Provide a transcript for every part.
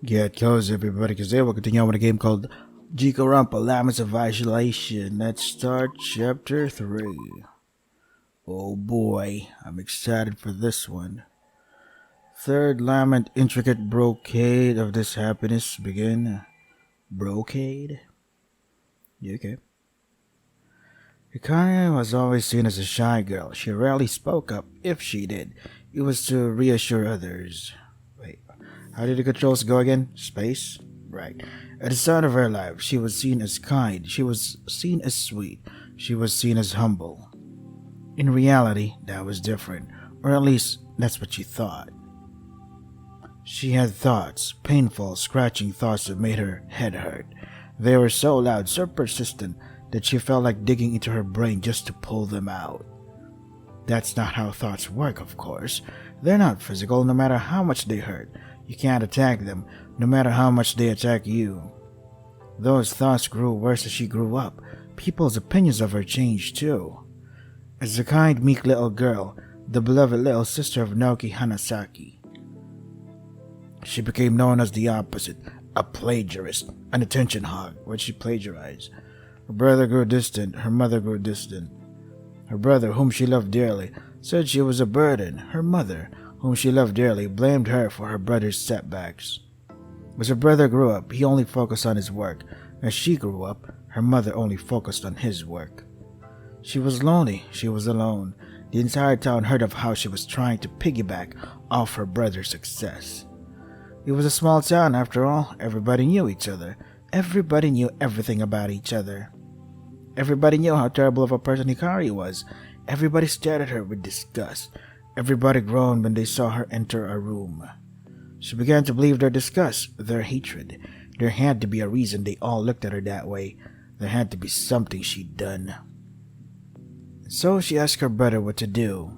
Get cozy, everybody, because today we'll continue with a game called Jikoronpa, Laments of Isolation. Let's start Chapter 3. Oh boy, I'm excited for this one. Third lament, intricate brocade of this happiness begin. Brocade? You okay? Hikari was always seen as a shy girl. She rarely spoke up. If she did, it was to reassure others. Wait, how did the controls go again? Space? Right. At the start of her life, she was seen as kind. She was seen as sweet. She was seen as humble. In reality, that was different. Or at least, that's what she thought. She had thoughts, painful, scratching thoughts that made her head hurt. They were so loud, so persistent, that she felt like digging into her brain just to pull them out. That's not how thoughts work, of course. They're not physical, no matter how much they hurt. You can't attack them, no matter how much they attack you. Those thoughts grew worse as she grew up. People's opinions of her changed too. As a kind, meek little girl, the beloved little sister of Naoki Hanasaki, she became known as the opposite, a plagiarist, an attention hog when she plagiarized. Her brother grew distant, her mother grew distant. Her brother, whom she loved dearly, said she was a burden. Her mother, whom she loved dearly, blamed her for her brother's setbacks. As her brother grew up, he only focused on his work. As she grew up, her mother only focused on his work. She was lonely, she was alone. The entire town heard of how she was trying to piggyback off her brother's success. It was a small town after all. Everybody knew each other. Everybody knew everything about each other. Everybody knew how terrible of a person Hikari was. Everybody stared at her with disgust. Everybody groaned when they saw her enter a room. She began to believe their disgust, their hatred. There had to be a reason they all looked at her that way. There had to be something she'd done. So she asked her brother what to do.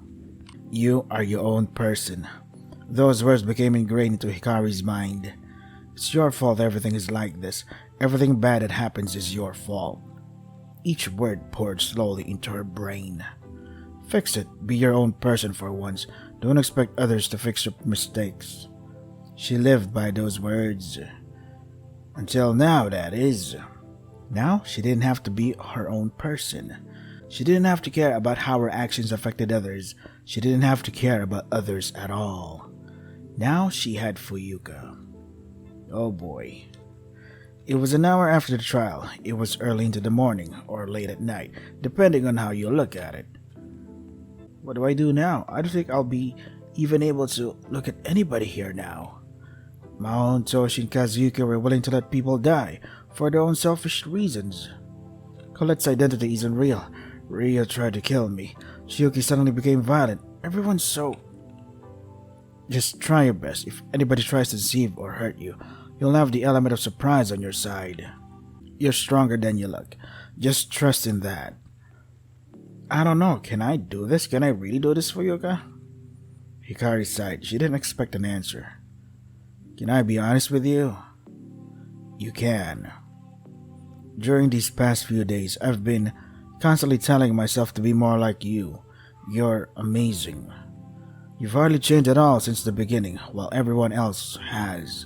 You are your own person. Those words became ingrained into Hikari's mind. It's your fault everything is like this. Everything bad that happens is your fault. Each word poured slowly into her brain. Fix it. Be your own person for once. Don't expect others to fix your mistakes. She lived by those words. Until now, that is. Now, she didn't have to be her own person. She didn't have to care about how her actions affected others. She didn't have to care about others at all. Now she had Fuyuka. Oh boy. It was an hour after the trial. It was early into the morning or late at night, depending on how you look at it. What do I do now? I don't think I'll be even able to look at anybody here now. Mao, Toshi, and Kazuki were willing to let people die for their own selfish reasons. Colette's identity isn't real. Ria tried to kill me. Shiyuki suddenly became violent. Everyone's so... Just try your best. If anybody tries to deceive or hurt you, you'll have the element of surprise on your side. You're stronger than you look. Just trust in that. I don't know. Can I do this? Can I really do this for Yuka? Hikari sighed. She didn't expect an answer. Can I be honest with you? You can. During these past few days, I've been constantly telling myself to be more like you. You're amazing. You've hardly changed at all since the beginning, while everyone else has.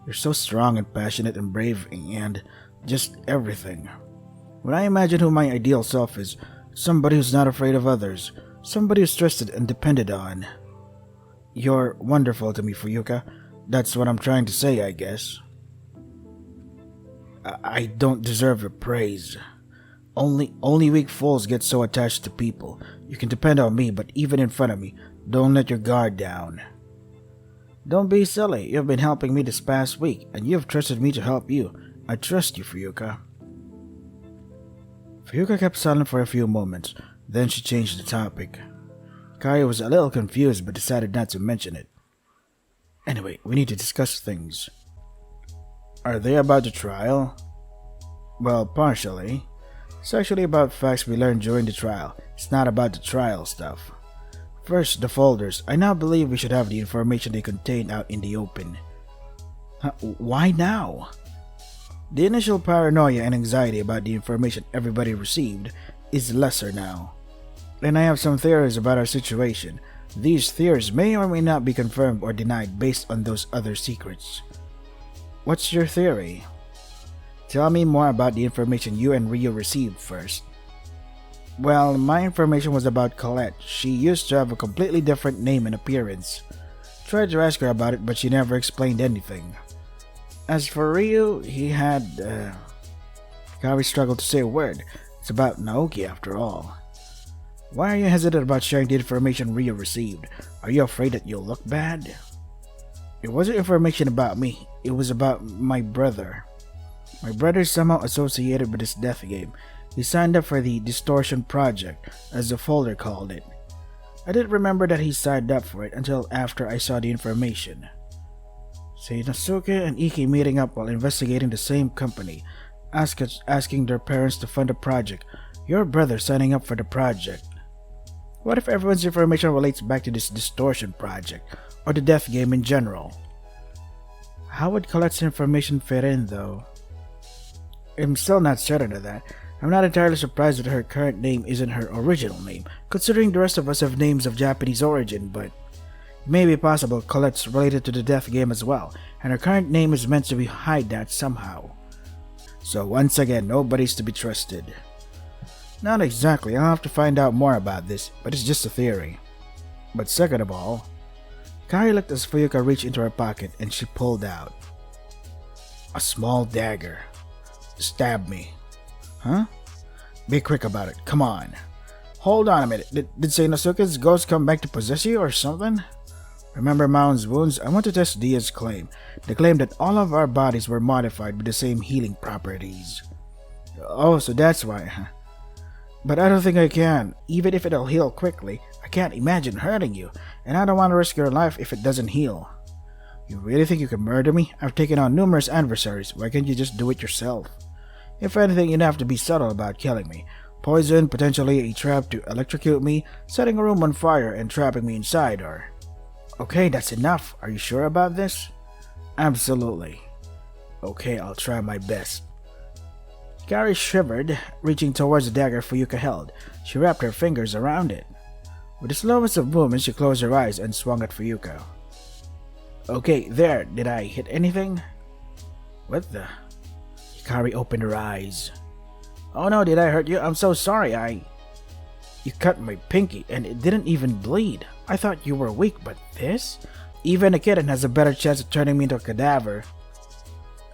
You're so strong and passionate and brave and just everything. When I imagine who my ideal self is, somebody who's not afraid of others, somebody who's trusted and depended on. You're wonderful to me, Fuyuka. That's what I'm trying to say, I guess. I don't deserve your praise. Only weak fools get so attached to people. You can depend on me, but even in front of me, don't let your guard down. Don't be silly. You've been helping me this past week, and you've trusted me to help you. I trust you, Fuyuka. Fuyuka kept silent for a few moments. Then she changed the topic. Kaya was a little confused, but decided not to mention it. Anyway, we need to discuss things. Are they about the trial? Well, partially. It's actually about facts we learned during the trial. It's not about the trial stuff. First, the folders. I now believe we should have the information they contain out in the open. Why now? The initial paranoia and anxiety about the information everybody received is lesser now. And I have some theories about our situation. These theories may or may not be confirmed or denied based on those other secrets. What's your theory? Tell me more about the information you and Rio received first. Well, my information was about Colette. She used to have a completely different name and appearance. Tried to ask her about it, but she never explained anything. As for Rio, he had, Kari struggled to say a word. It's about Naoki after all. Why are you hesitant about sharing the information Rio received? Are you afraid that you'll look bad? It wasn't information about me. It was about my brother. My brother is somehow associated with this death game. He signed up for the Distortion Project, as the folder called it. I didn't remember that he signed up for it until after I saw the information. Seinosuke and Iki meeting up while investigating the same company, asking their parents to fund the project. Your brother signing up for the project. What if everyone's information relates back to this Distortion Project, or the death game in general? How would Colette's information fit in, though? I'm still not certain of that. I'm not entirely surprised that her current name isn't her original name, considering the rest of us have names of Japanese origin, but it may be possible Colette's related to the death game as well, and her current name is meant to hide that somehow. So once again, nobody's to be trusted. Not exactly, I'll have to find out more about this, but it's just a theory. But second of all, Kari looked as Fuyuka reached into her pocket and she pulled out a small dagger. Stab me. Huh? Be quick about it, come on. Hold on a minute, did Seinosuke's ghost come back to possess you or something? Remember Moun's wounds? I want to test Dia's claim. The claim that all of our bodies were modified with the same healing properties. Oh, so that's why, huh? But I don't think I can. Even if it'll heal quickly, I can't imagine hurting you, and I don't want to risk your life if it doesn't heal. You really think you can murder me? I've taken on numerous adversaries. Why can't you just do it yourself? If anything, you'd have to be subtle about killing me. Poison, potentially a trap to electrocute me, setting a room on fire and trapping me inside, or... Okay, that's enough. Are you sure about this? Absolutely. Okay, I'll try my best. Kari shivered, reaching towards the dagger Fuyuka held. She wrapped her fingers around it. With the slowest of movements, she closed her eyes and swung at Fuyuka. Okay, there. Did I hit anything? What the... Kari opened her eyes. Oh no, did I hurt you? I'm so sorry, You cut my pinky and it didn't even bleed. I thought you were weak, but this? Even a kitten has a better chance of turning me into a cadaver.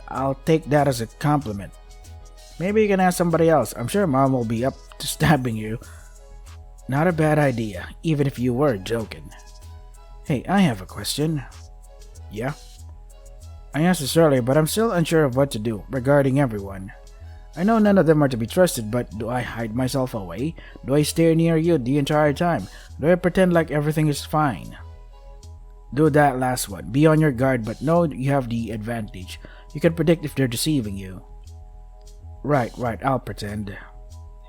I'll take that as a compliment. Maybe you can ask somebody else. I'm sure Mom will be up to stabbing you. Not a bad idea, even if you were joking. Hey, I have a question. Yeah? I asked this earlier, but I'm still unsure of what to do regarding everyone. I know none of them are to be trusted, but do I hide myself away? Do I stay near you the entire time? Do I pretend like everything is fine? Do that last one. Be on your guard, but know you have the advantage. You can predict if they're deceiving you. Right, I'll pretend.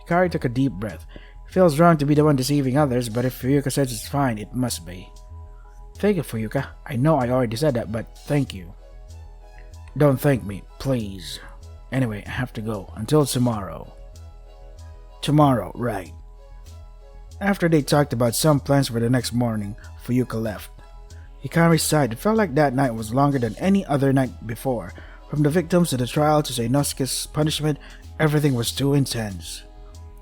Hikari took a deep breath. It feels wrong to be the one deceiving others, but if Fuyuka says it's fine, it must be. Thank you, Fuyuka. I know I already said that, but thank you. Don't thank me, please. Anyway, I have to go. Until tomorrow. Tomorrow, right. After they talked about some plans for the next morning, Fuyuka left. Hikari sighed. It felt like that night was longer than any other night before. From the victims to the trial to Seinosuke's punishment, everything was too intense.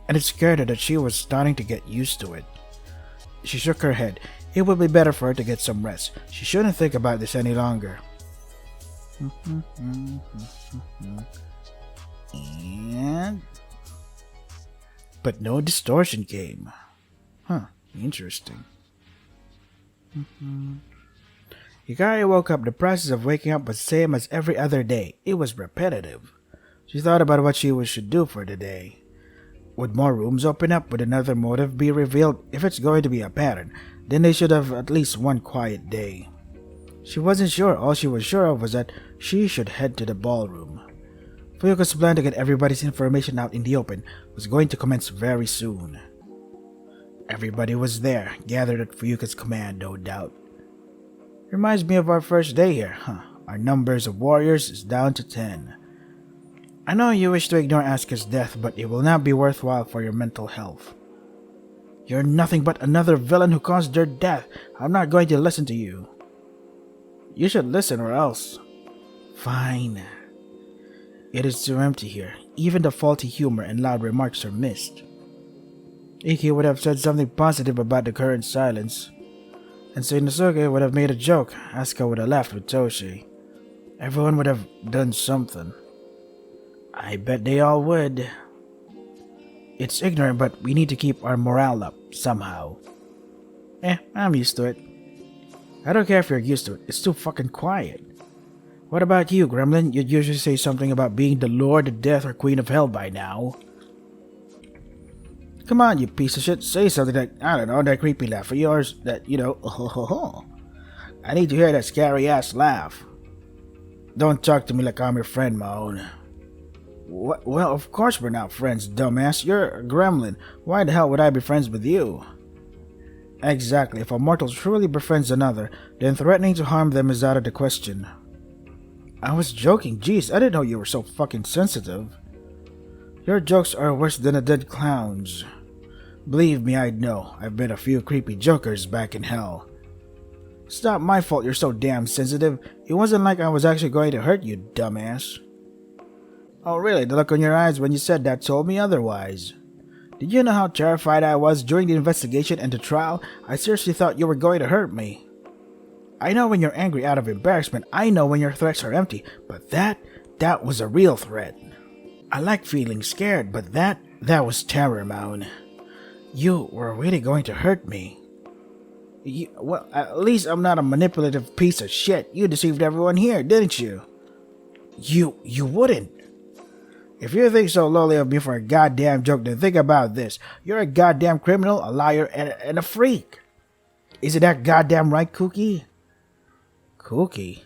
And it scared her that she was starting to get used to it. She shook her head. It would be better for her to get some rest. She shouldn't think about this any longer. But no distortion came. Interesting. Hikari woke up. The process of waking up was the same as every other day. It was repetitive. She thought about what she should do for the day. Would more rooms open up? Would another motive be revealed? If it's going to be a pattern, then they should have at least one quiet day. She wasn't sure. All she was sure of was that she should head to the ballroom. Fuyuka's plan to get everybody's information out in the open was going to commence very soon. Everybody was there, gathered at Fuyuka's command, no doubt. Reminds me of our first day here, Our numbers of warriors is down to 10. I know you wish to ignore Asuka's death, but it will not be worthwhile for your mental health. You're nothing but another villain who caused their death. I'm not going to listen to you. You should listen or else. Fine. It is too empty here. Even the faulty humor and loud remarks are missed. Iki would have said something positive about the current silence, and Seinosuke would have made a joke. Asuka would have laughed with Toshi. Everyone would have done something. I bet they all would. It's ignorant, but we need to keep our morale up, somehow. I'm used to it. I don't care if you're used to it, it's too fucking quiet. What about you, Gremlin? You'd usually say something about being the Lord of Death or Queen of Hell by now. Come on, you piece of shit, say something like, I don't know, that creepy laugh of yours, that, I need to hear that scary-ass laugh. Don't talk to me like I'm your friend, Mahone. What? Well, of course we're not friends, dumbass. You're a gremlin. Why the hell would I be friends with you? Exactly. If a mortal truly befriends another, then threatening to harm them is out of the question. I was joking. Jeez, I didn't know you were so fucking sensitive. Your jokes are worse than a dead clown's. Believe me, I'd know. I've met a few creepy jokers back in hell. It's not my fault you're so damn sensitive. It wasn't like I was actually going to hurt you, dumbass. Oh really? The look on your eyes when you said that told me otherwise. Did you know how terrified I was during the investigation and the trial? I seriously thought you were going to hurt me. I know when you're angry out of embarrassment. I know when your threats are empty. But that was a real threat. I like feeling scared, but that was terror, Maun. You were really going to hurt me. Well, at least I'm not a manipulative piece of shit. You deceived everyone here, didn't you? You wouldn't. If you think so lowly of me for a goddamn joke, then think about this. You're a goddamn criminal, a liar, and a freak. Is it that goddamn right, Kooky? Kooky?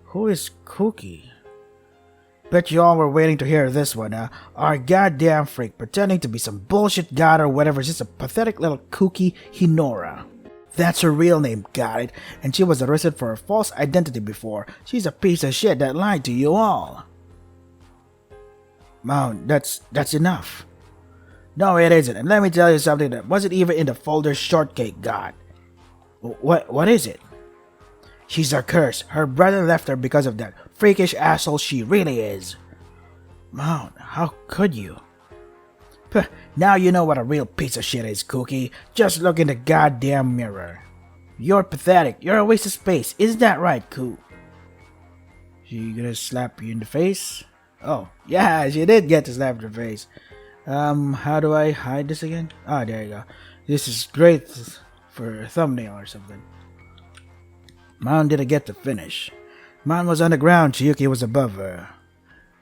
Who is Kooky? Bet you all were waiting to hear this one, huh? Our goddamn freak, pretending to be some bullshit god or whatever, is just a pathetic little Kooky Hinora. That's her real name, got it? And she was arrested for a false identity before. She's a piece of shit that lied to you all. Mount, that's enough. No, it isn't. And let me tell you something that wasn't even in the folder Shortcake got. What is it? She's a curse. Her brother left her because of that freakish asshole she really is. Mount, how could you? Now you know what a real piece of shit is, Kooky. Just look in the goddamn mirror. You're pathetic. You're a waste of space. Isn't that right, Koo? She gonna slap you in the face? Oh, yeah, she did get to slap in the face. How do I hide this again? Ah, there you go. This is great for a thumbnail or something. Mon didn't get to finish. Mon was on the ground, Chiyuki was above her.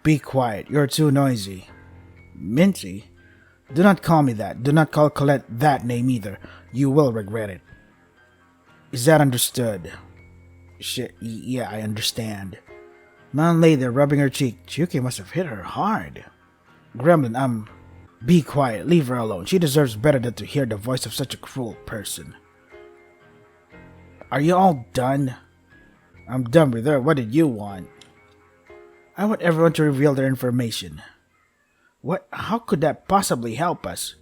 Be quiet, you're too noisy. Minty? Do not call me that. Do not call Colette that name either. You will regret it. Is that understood? Shit, yeah, I understand. Mon lay there rubbing her cheek. Chiyuki must have hit her hard. Gremlin, be quiet. Leave her alone. She deserves better than to hear the voice of such a cruel person. Are you all done? I'm done with her. What did you want? I want everyone to reveal their information. What? How could that possibly help us?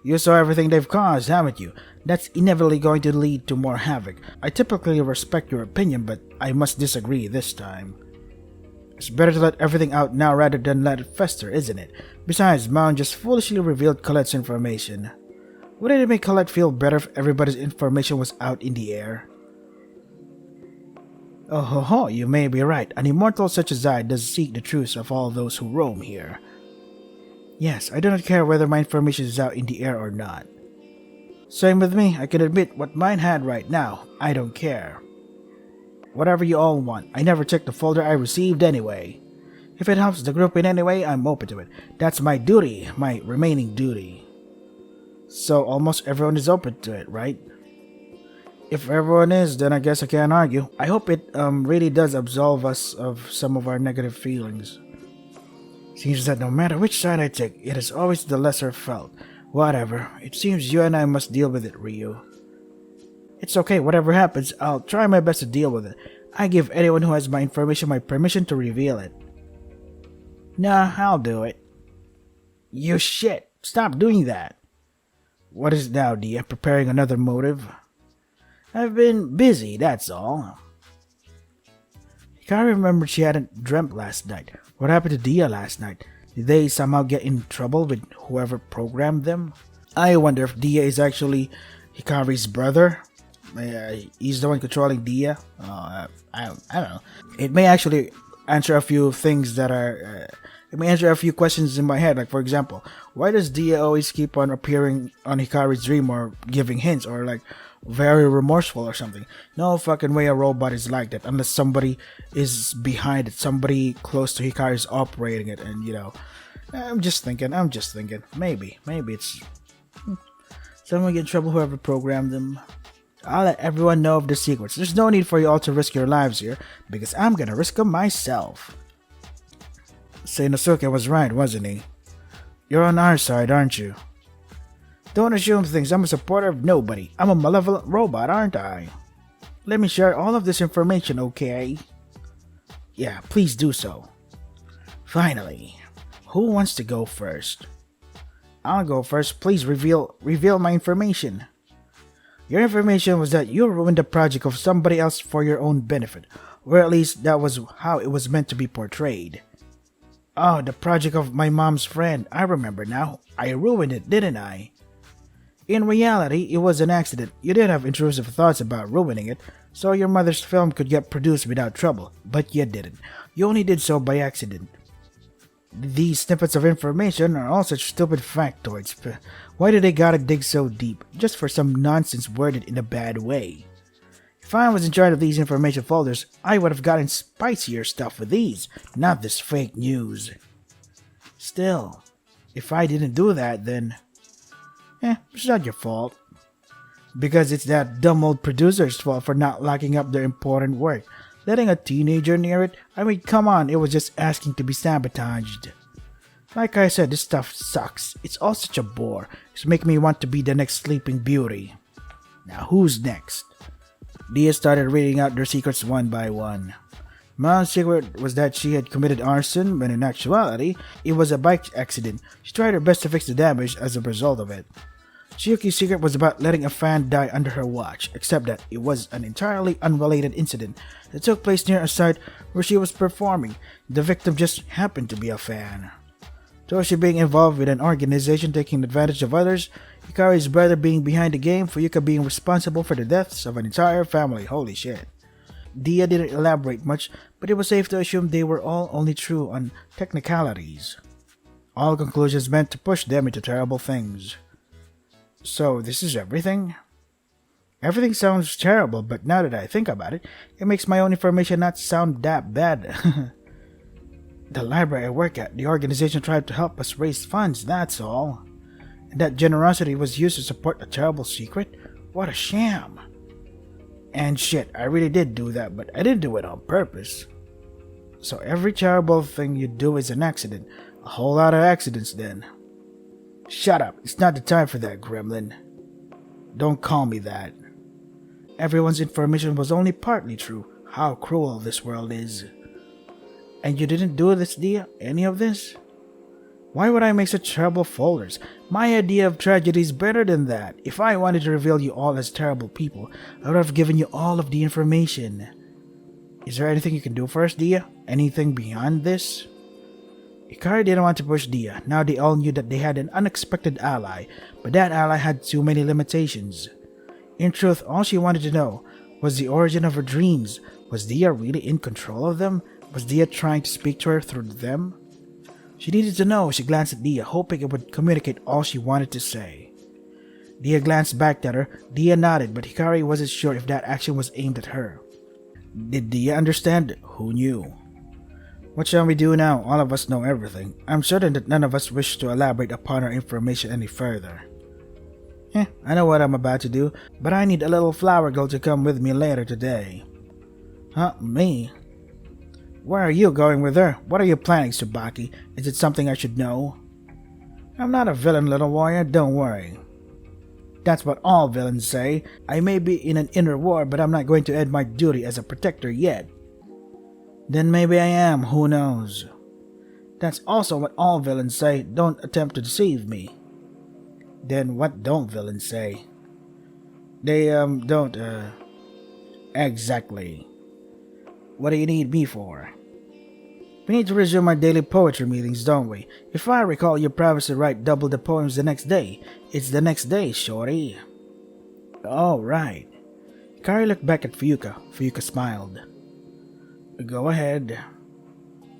You saw everything they've caused, haven't you? That's inevitably going to lead to more havoc. I typically respect your opinion, but I must disagree this time. It's better to let everything out now rather than let it fester, isn't it? Besides, Mount just foolishly revealed Colette's information. Wouldn't it make Colette feel better if everybody's information was out in the air? Oh ho ho, you may be right. An immortal such as I does seek the truth of all those who roam here. Yes, I do not care whether my information is out in the air or not. Same with me, I can admit what mine had right now. I don't care. Whatever you all want, I never checked the folder I received anyway. If it helps the group in any way, I'm open to it. That's my duty, my remaining duty. So almost everyone is open to it, right? If everyone is, then I guess I can't argue. I hope it really does absolve us of some of our negative feelings. Seems that no matter which side I take, it is always the lesser felt. Whatever. It seems you and I must deal with it, Ryu. It's okay, whatever happens, I'll try my best to deal with it. I give anyone who has my information my permission to reveal it. Nah, I'll do it. You shit! Stop doing that! What is it now, Dia? Preparing another motive? I've been busy, that's all. Hikari remembered she hadn't dreamt last night. What happened to Dia last night? Did they somehow get in trouble with whoever programmed them? I wonder if Dia is actually Hikari's brother. He's the one controlling Dia. I don't know. It may actually answer a few things that are. It may answer a few questions in my head. Like, for example, why does Dia always keep on appearing on Hikari's dream or giving hints or like very remorseful or something? No fucking way a robot is like that unless somebody is behind it. Somebody close to Hikari is operating it, and I'm just thinking. Maybe it's someone get in trouble. Whoever programmed them. I'll let everyone know of the secrets. There's no need for you all to risk your lives here, because I'm gonna risk them myself. Seinosuke was right, wasn't he? You're on our side, aren't you? Don't assume things. I'm a supporter of nobody. I'm a malevolent robot, aren't I? Let me share all of this information, okay? Yeah, please do so. Finally, who wants to go first? I'll go first. Please reveal my information. Your information was that you ruined the project of somebody else for your own benefit, or at least that was how it was meant to be portrayed. Oh, the project of my mom's friend. I remember now. I ruined it, didn't I? In reality, it was an accident. You didn't have intrusive thoughts about ruining it, so your mother's film could get produced without trouble, but you didn't. You only did so by accident. These snippets of information are all such stupid factoids. Why do they gotta dig so deep, just for some nonsense worded in a bad way? If I was in charge of these information folders, I would have gotten spicier stuff with these, not this fake news. Still, if I didn't do that, then it's not your fault. Because it's that dumb old producer's fault for not locking up their important work. Letting a teenager near it? I mean, come on, it was just asking to be sabotaged. Like I said, this stuff sucks. It's all such a bore. It's making me want to be the next Sleeping Beauty. Now, who's next? Dia started reading out their secrets one by one. Mom's secret was that she had committed arson, when in actuality, it was a bike accident. She tried her best to fix the damage as a result of it. Chiyuki's secret was about letting a fan die under her watch, except that it was an entirely unrelated incident that took place near a site where she was performing. The victim just happened to be a fan. Toshi being involved with an organization taking advantage of others, Hikari's brother being behind the game, Fuyuka being responsible for the deaths of an entire family. Holy shit. Dia didn't elaborate much, but it was safe to assume they were all only true on technicalities. All conclusions meant to push them into terrible things. So, this is everything? Everything sounds terrible, but now that I think about it, it makes my own information not sound that bad. The library I work at, the organization tried to help us raise funds, that's all. And that generosity was used to support a terrible secret? What a sham. And shit, I really did do that, but I didn't do it on purpose. So every terrible thing you do is an accident. A whole lot of accidents then. Shut up, it's not the time for that, gremlin. Don't call me that. Everyone's information was only partly true. How cruel this world is. And you didn't do this, Dia? Any of this? Why would I make such terrible folders? My idea of tragedy is better than that. If I wanted to reveal you all as terrible people, I would have given you all of the information. Is there anything you can do for us, Dia? Anything beyond this? Hikari didn't want to push Dia. Now they all knew that they had an unexpected ally, but that ally had too many limitations. In truth, all she wanted to know was the origin of her dreams. Was Dia really in control of them? Was Dia trying to speak to her through them? She needed to know. She glanced at Dia, hoping it would communicate all she wanted to say. Dia glanced back at her. Dia nodded, but Hikari wasn't sure if that action was aimed at her. Did Dia understand? Who knew? What shall we do now? All of us know everything. I'm certain that none of us wish to elaborate upon our information any further. I know what I'm about to do, but I need a little flower girl to come with me later today. Huh? Me? Where are you going with her? What are you planning, Tsubaki? Is it something I should know? I'm not a villain, little warrior, don't worry. That's what all villains say. I may be in an inner war, but I'm not going to end my duty as a protector yet. Then maybe I am, who knows? That's also what all villains say. Don't attempt to deceive me. Then what don't villains say? They, don't, Exactly. What do you need me for? We need to resume our daily poetry meetings, don't we? If I recall, you promised to write double the poems the next day. It's the next day, shorty. Oh, right. Hikari looked back at Fuyuka. Fuyuka smiled. Go ahead.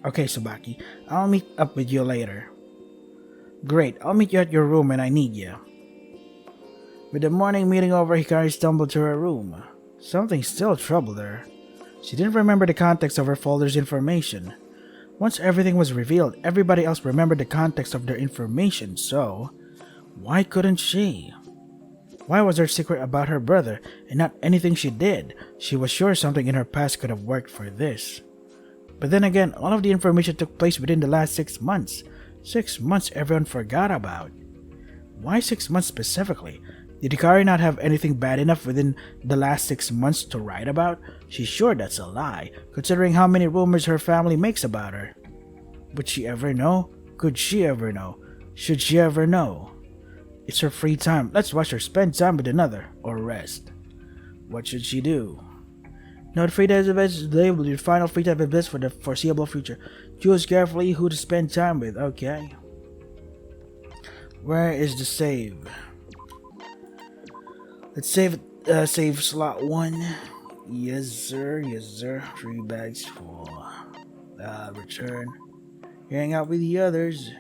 Okay, Tsubaki. I'll meet up with you later. Great, I'll meet you at your room when I need you. With the morning meeting over, Hikari stumbled to her room. Something still troubled her. She didn't remember the context of her folder's information. Once everything was revealed, everybody else remembered the context of their information, so why couldn't she? Why was her secret about her brother and not anything she did? She was sure something in her past could have worked for this. But then again, all of the information took place within the last 6 months. 6 months everyone forgot about. Why 6 months specifically? Did Hikari not have anything bad enough within the last 6 months to write about? She's sure that's a lie, considering how many rumors her family makes about her. Would she ever know? Could she ever know? Should she ever know? It's her free time. Let's watch her spend time with another, or rest. What should she do? Note free days events is labeled your final free time events for the foreseeable future. Choose carefully who to spend time with. Okay. Where is the save? Let's save slot 1. Yes sir, yes sir. 3 bags full. Return. Hang out with the others.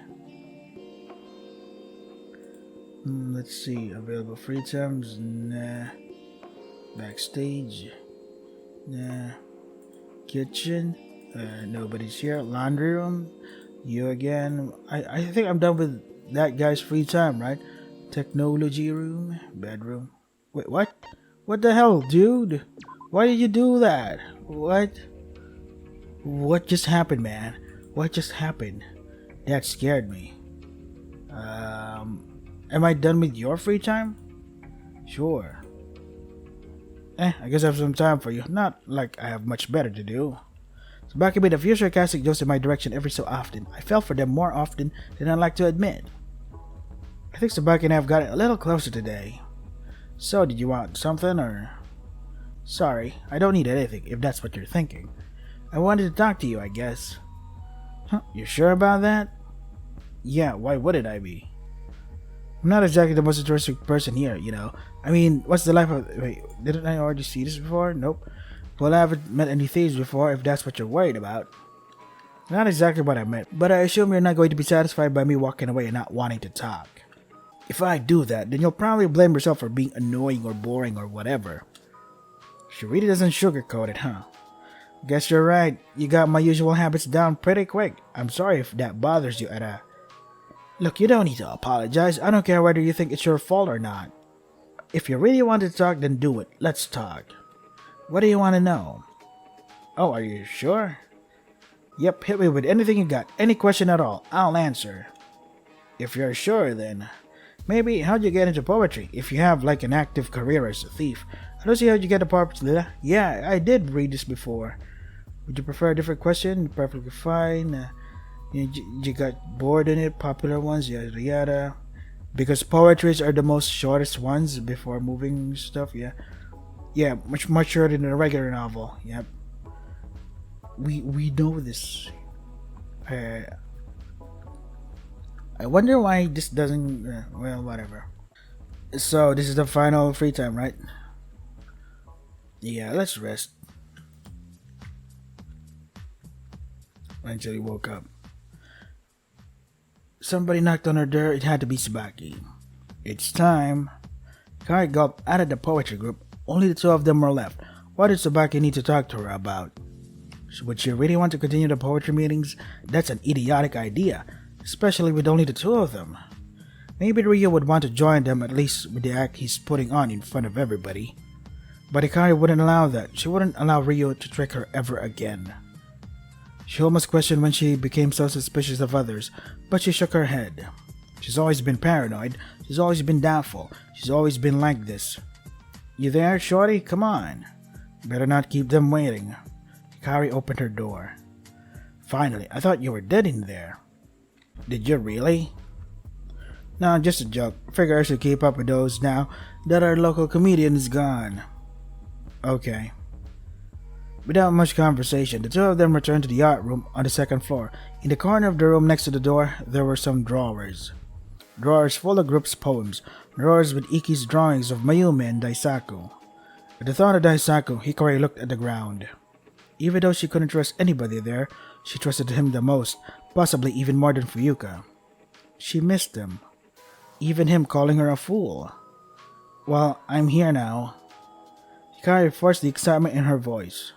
Let's see. Available free times. Nah. Backstage. Nah. Kitchen. Nobody's here. Laundry room. You again. I think I'm done with that guy's free time, right? Technology room. Bedroom. Wait, what? What the hell, dude? Why did you do that? What? What just happened, man? What just happened? That scared me. Am I done with your free time? Sure. I guess I have some time for you. Not like I have much better to do. Tsubaki made a few sarcastic jokes in my direction every so often. I fell for them more often than I'd like to admit. I think Tsubaki and I have gotten a little closer today. So, did you want something, or? Sorry, I don't need anything, if that's what you're thinking. I wanted to talk to you, I guess. Huh, you sure about that? Yeah, why wouldn't I be? I'm not exactly the most interesting person here, you know. I mean, what's the life of... Wait, didn't I already see this before? Nope. Well, I haven't met any thieves before, if that's what you're worried about. Not exactly what I meant, but I assume you're not going to be satisfied by me walking away and not wanting to talk. If I do that, then you'll probably blame yourself for being annoying or boring or whatever. She really doesn't sugarcoat it, huh? Guess you're right. You got my usual habits down pretty quick. I'm sorry if that bothers you, Etta. Look, you don't need to apologize. I don't care whether you think it's your fault or not. If you really want to talk, then do it. Let's talk. What do you want to know? Oh, are you sure? Yep, hit me with anything you got. Any question at all. I'll answer. If you're sure, then... Maybe, how'd you get into poetry? If you have, like, an active career as a thief. I don't see how'd you get a poetry. Yeah, I did read this before. Would you prefer a different question? Perfectly fine. You got bored in it? Popular ones? Yada yada. Because poetries are the most shortest ones before moving stuff, yeah. Yeah, much shorter than a regular novel, yep. We know this. I wonder why this doesn't... well, whatever. So, this is the final free time, right? Yeah, let's rest. Until he woke up. Somebody knocked on her door. It had to be Tsubaki. It's time. Hikari gulped out of the poetry group. Only the two of them were left. What did Tsubaki need to talk to her about? Would she really want to continue the poetry meetings? That's an idiotic idea. Especially with only the two of them. Maybe Ryo would want to join them, at least with the act he's putting on in front of everybody. But Hikari wouldn't allow that. She wouldn't allow Ryo to trick her ever again. She almost questioned when she became so suspicious of others, but she shook her head. She's always been paranoid. She's always been doubtful. She's always been like this. You there, shorty? Come on. Better not keep them waiting. Hikari opened her door. Finally, I thought you were dead in there. Did you really? No, just a joke. Figure I should keep up with those now that our local comedian is gone. Okay. Without much conversation, the two of them returned to the art room on the second floor. In the corner of the room next to the door, there were some drawers. Drawers full of Group's poems, drawers with Iki's drawings of Mayumi and Daisaku. At the thought of Daisaku, Hikari looked at the ground. Even though she couldn't trust anybody there, she trusted him the most, possibly even more than Fuyuka. She missed him. Even him calling her a fool. Well, I'm here now. Hikari forced the excitement in her voice.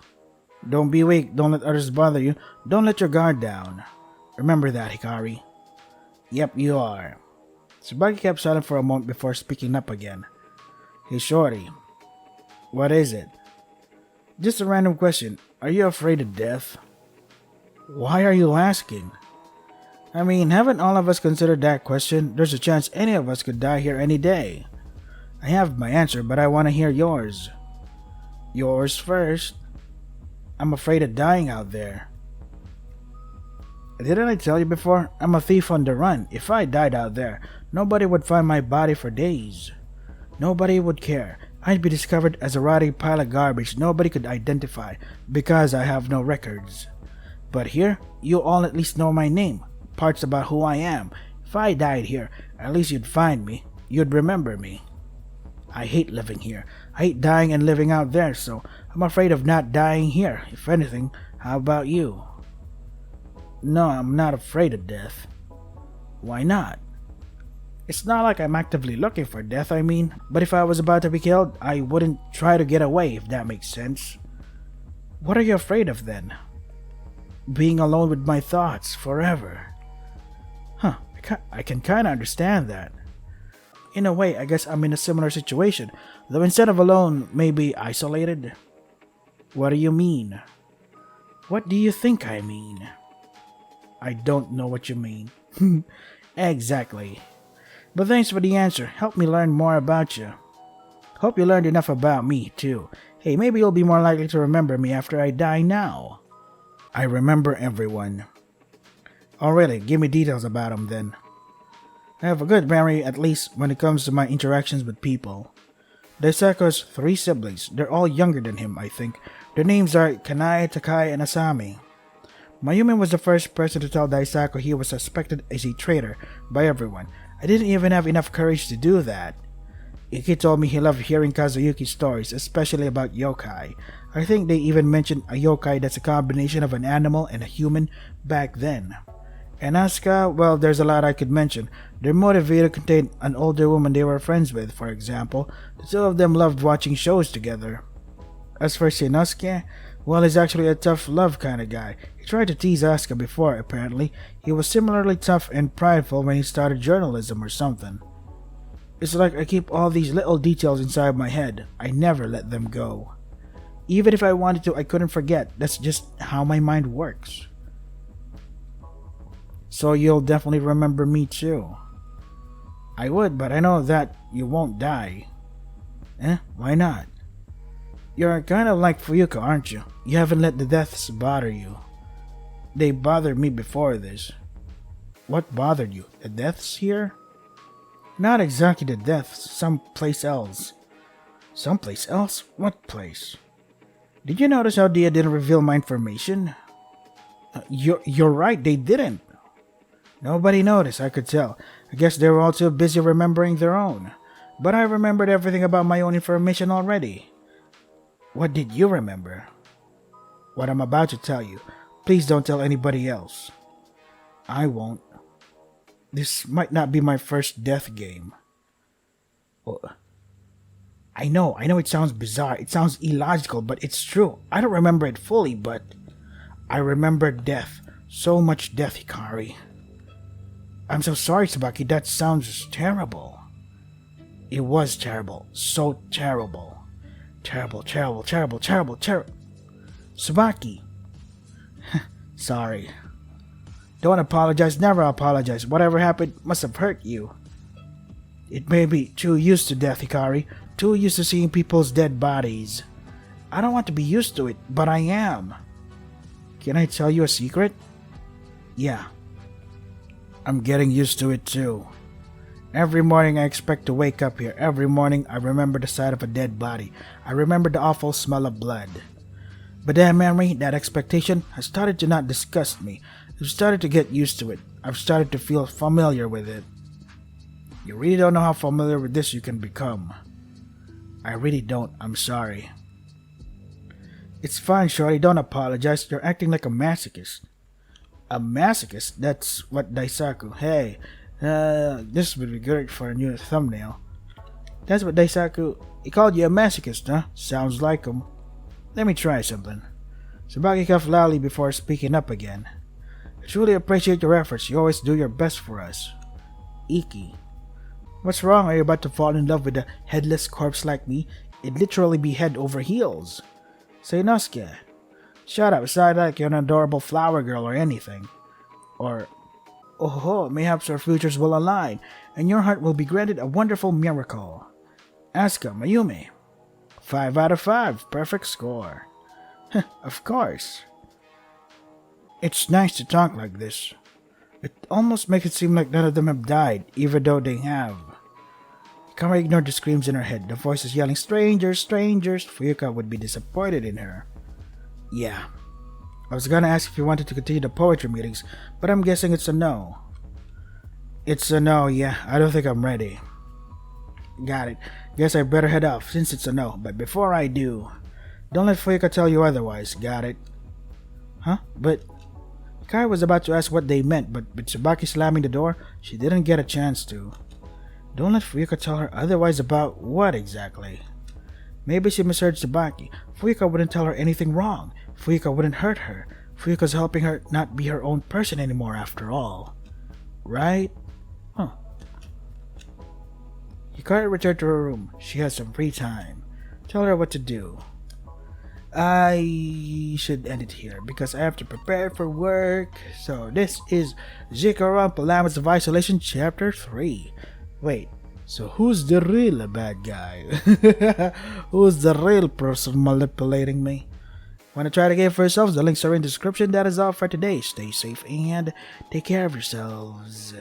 Don't be weak, don't let others bother you, don't let your guard down. Remember that, Hikari. Yep, you are. Tsubaki kept silent for a moment before speaking up again. Hey, Shorty. What is it? Just a random question. Are you afraid of death? Why are you asking? I mean, haven't all of us considered that question? There's a chance any of us could die here any day. I have my answer, but I want to hear yours. Yours first. I'm afraid of dying out there. Didn't I tell you before? I'm a thief on the run. If I died out there, nobody would find my body for days. Nobody would care. I'd be discovered as a rotting pile of garbage nobody could identify because I have no records. But here, you all at least know my name, parts about who I am. If I died here, at least you'd find me. You'd remember me. I hate living here. I hate dying and living out there, so I'm afraid of not dying here. If anything, how about you? No, I'm not afraid of death. Why not? It's not like I'm actively looking for death, I mean, but if I was about to be killed, I wouldn't try to get away, if that makes sense. What are you afraid of then? Being alone with my thoughts forever. Huh, I can kinda understand that. In a way, I guess I'm in a similar situation, though instead of alone, maybe isolated. What do you mean? What do you think I mean? I don't know what you mean. Exactly. But thanks for the answer. Help me learn more about you. Hope you learned enough about me, too. Hey, maybe you'll be more likely to remember me after I die now. I remember everyone. Oh really? Give me details about them then. I have a good memory, at least when it comes to my interactions with people. Daisaku has 3 siblings. They're all younger than him, I think. Their names are Kanai, Takai, and Asami. Mayumi was the first person to tell Daisaku he was suspected as a traitor by everyone. I didn't even have enough courage to do that. Iki told me he loved hearing Kazuyuki's stories, especially about yokai. I think they even mentioned a yokai that's a combination of an animal and a human back then. And Asuka, well, there's a lot I could mention. Their motive video contained an older woman they were friends with, for example. The two of them loved watching shows together. As for Shinosuke, well, he's actually a tough love kind of guy. He tried to tease Asuka before, apparently. He was similarly tough and prideful when he started journalism or something. It's like I keep all these little details inside my head. I never let them go. Even if I wanted to, I couldn't forget. That's just how my mind works. So you'll definitely remember me too. I would, but I know that you won't die. Why not? You're kind of like Fuyuka, aren't you? You haven't let the deaths bother you. They bothered me before this. What bothered you? The deaths here? Not exactly the deaths, someplace else. Someplace else? What place? Did you notice how Dia didn't reveal my information? You're right, they didn't. Nobody noticed, I could tell. I guess they were all too busy remembering their own. But I remembered everything about my own information already. What did you remember? What I'm about to tell you. Please don't tell anybody else. I won't. This might not be my first death game. Well, I know it sounds bizarre, it sounds illogical, but it's true. I don't remember it fully, but I remember death. So much death, Hikari. I'm so sorry, Tsubaki, that sounds terrible. It was terrible. So terrible. Terrible. Tsubaki. Sorry. Don't apologize, never apologize. Whatever happened must have hurt you. It may be too used to death, Hikari. Too used to seeing people's dead bodies. I don't want to be used to it, but I am. Can I tell you a secret? Yeah. I'm getting used to it too. Every morning I expect to wake up here. Every morning I remember the sight of a dead body. I remember the awful smell of blood. But that memory, that expectation, has started to not disgust me. I've started to get used to it. I've started to feel familiar with it. You really don't know how familiar with this you can become. I really don't. I'm sorry. It's fine, Shorty. Don't apologize. You're acting like a masochist. A masochist? That's what Daisaku. Hey, this would be good for a new thumbnail. That's what Daisaku. He called you a masochist, huh? Sounds like him. Let me try something. Tsubaki coughed loudly before speaking up again. I truly appreciate your efforts. You always do your best for us. Iki. What's wrong? Are you about to fall in love with a headless corpse like me? It'd literally be head over heels. Seinosuke. Shut up. It's not like you're an adorable flower girl or anything. Or, oh, mayhaps our futures will align, and your heart will be granted a wonderful miracle. Asuka, Mayumi. 5 out of 5. Perfect score. Of course. It's nice to talk like this. It almost makes it seem like none of them have died, even though they have. Hikari ignored the screams in her head. The voices yelling, "Strangers, strangers!" Fuyuka would be disappointed in her. Yeah. I was gonna ask if you wanted to continue the poetry meetings, but I'm guessing it's a no. It's a no, yeah. I don't think I'm ready. Got it. Guess I better head off, since it's a no. But before I do, don't let Fuyuka tell you otherwise. Got it? Huh? But Kai was about to ask what they meant, but with Tsubaki slamming the door, she didn't get a chance to. Don't let Fuyuka tell her otherwise about what exactly? Maybe she misheard Tsubaki. Fuyuka wouldn't tell her anything wrong. Fuyuka wouldn't hurt her. Fuyuka's helping her not be her own person anymore after all. Right? Huh. Hikari returned to her room. She has some free time. Tell her what to do. I should end it here because I have to prepare for work. So this is Jikoronpa, Laments of Isolation, Chapter 3. Wait, so who's the real bad guy? Who's the real person manipulating me? Want to try the game for yourselves? The links are in the description. That is all for today. Stay safe and take care of yourselves.